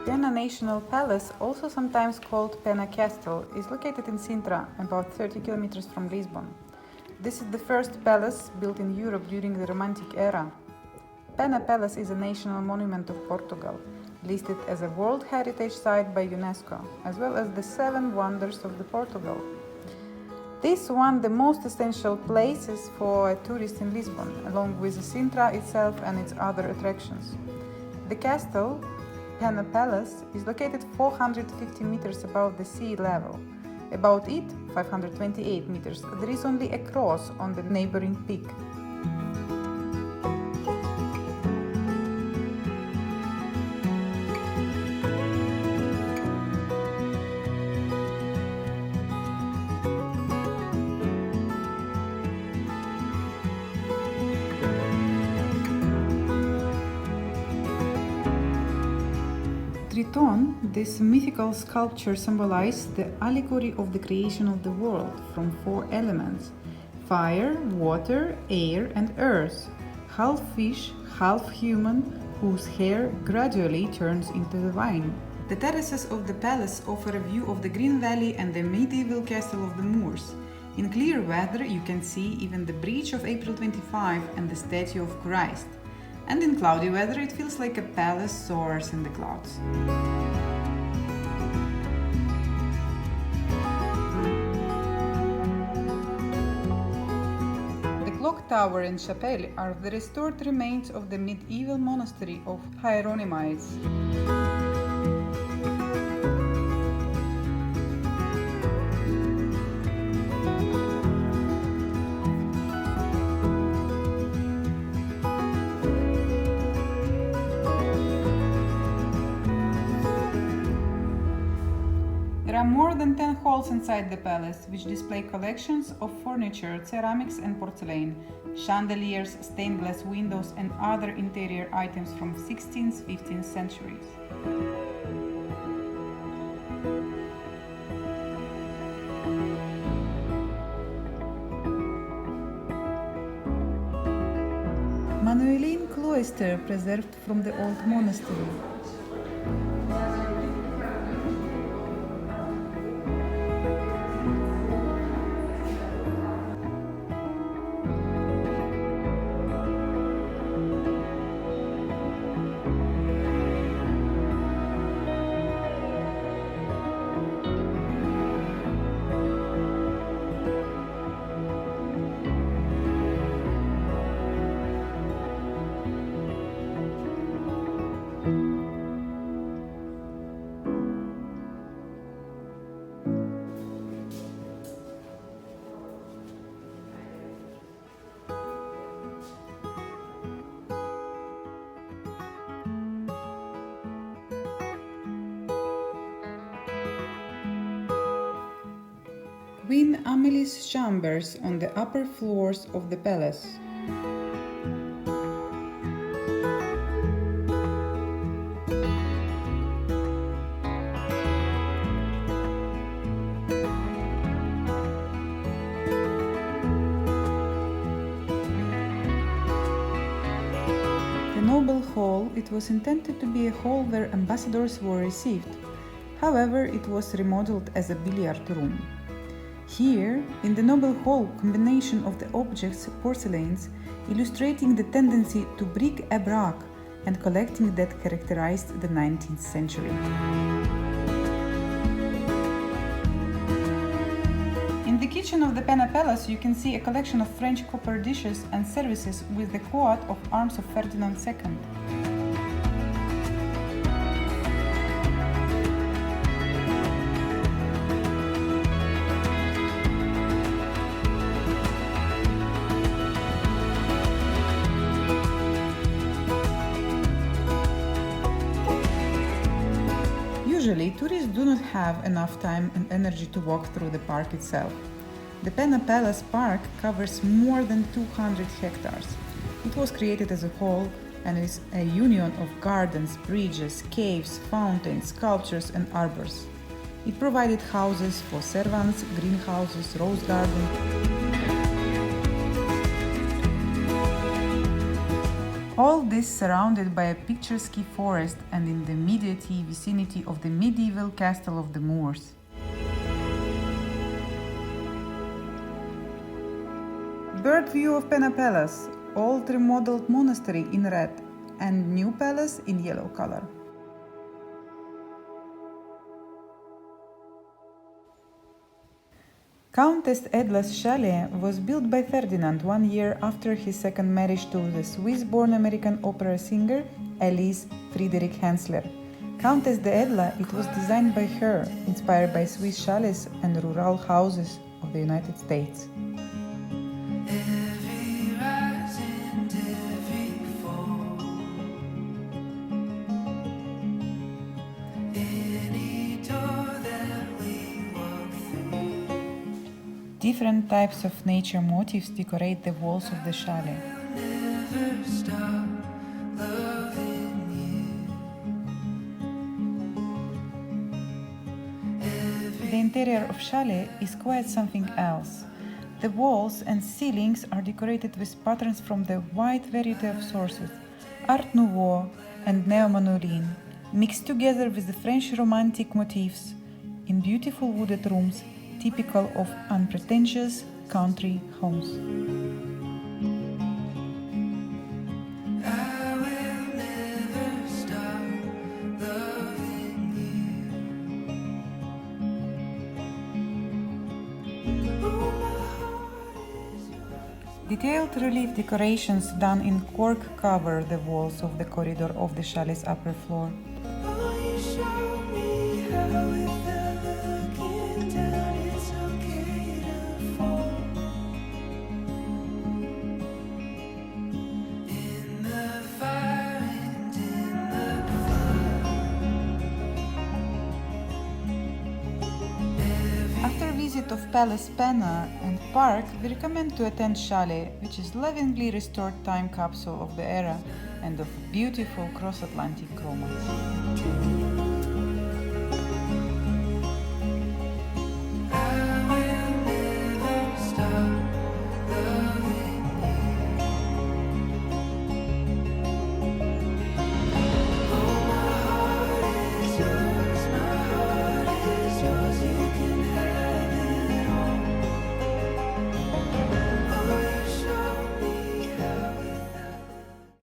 Pena National Palace, also sometimes called Pena Castle, is located in Sintra, about 30 kilometers from Lisbon. This is the first palace built in Europe during the Romantic era. Pena Palace is a national monument of Portugal, listed as a World Heritage Site by UNESCO, as well as the 7 Wonders of Portugal. This is one of the most essential places for a tourist in Lisbon, along with Sintra itself and its other attractions. The castle, Pena Palace, is located 450 meters above the sea level. About it, 528 meters, there is only a cross on the neighboring peak. Triton, this mythical sculpture symbolizes the allegory of the creation of the world from 4 elements: fire, water, air, and earth, half fish, half human, whose hair gradually turns into the wine. The terraces of the palace offer a view of the Green Valley and the medieval castle of the Moors. In clear weather, you can see even the bridge of April 25 and the statue of Christ. And in cloudy weather, it feels like a palace soars in the clouds. The clock tower and chapel are the restored remains of the medieval monastery of Hieronymites. There are more than 10 halls inside the palace, which display collections of furniture, ceramics and porcelain, chandeliers, stained glass windows and other interior items from 16th, 15th centuries. Manueline cloister preserved from the old monastery. Queen Amelie's chambers on the upper floors of the palace. The Noble Hall, it was intended to be a hall where ambassadors were received. However, it was remodeled as a billiard room. Here, in the Noble Hall, combination of the objects, porcelains, illustrating the tendency to bric-a-brac and collecting that characterized the 19th century. In the kitchen of the Pena Palace, you can see a collection of French copper dishes and services with the coat of arms of Ferdinand II. Usually, tourists do not have enough time and energy to walk through the park itself. The Pena Palace Park covers more than 200 hectares. It was created as a whole and is a union of gardens, bridges, caves, fountains, sculptures and arbors. It provided houses for servants, greenhouses, rose gardens. All this surrounded by a picturesque forest and in the immediate vicinity of the medieval castle of the Moors. Bird view of Pena Palace, old remodeled monastery in red and new palace in yellow color. Countess Edla's chalet was built by Ferdinand 1 year after his second marriage to the Swiss-born American opera singer Elise Friedrich Hensler. Countess de Edla, it was designed by her, inspired by Swiss chalets and rural houses of the United States. Different types of nature motifs decorate the walls of the chalet. The interior of chalet is quite something else. The walls and ceilings are decorated with patterns from the wide variety of sources, Art Nouveau and Neo-Manueline, mixed together with the French Romantic motifs in beautiful wooded rooms typical of unpretentious country homes. Detailed relief decorations done in cork cover the walls of the corridor of the chalet's upper floor. After a visit of Palace Pena and Park, we recommend to attend Chalet, which is lovingly restored time capsule of the era and of beautiful cross-Atlantic romance.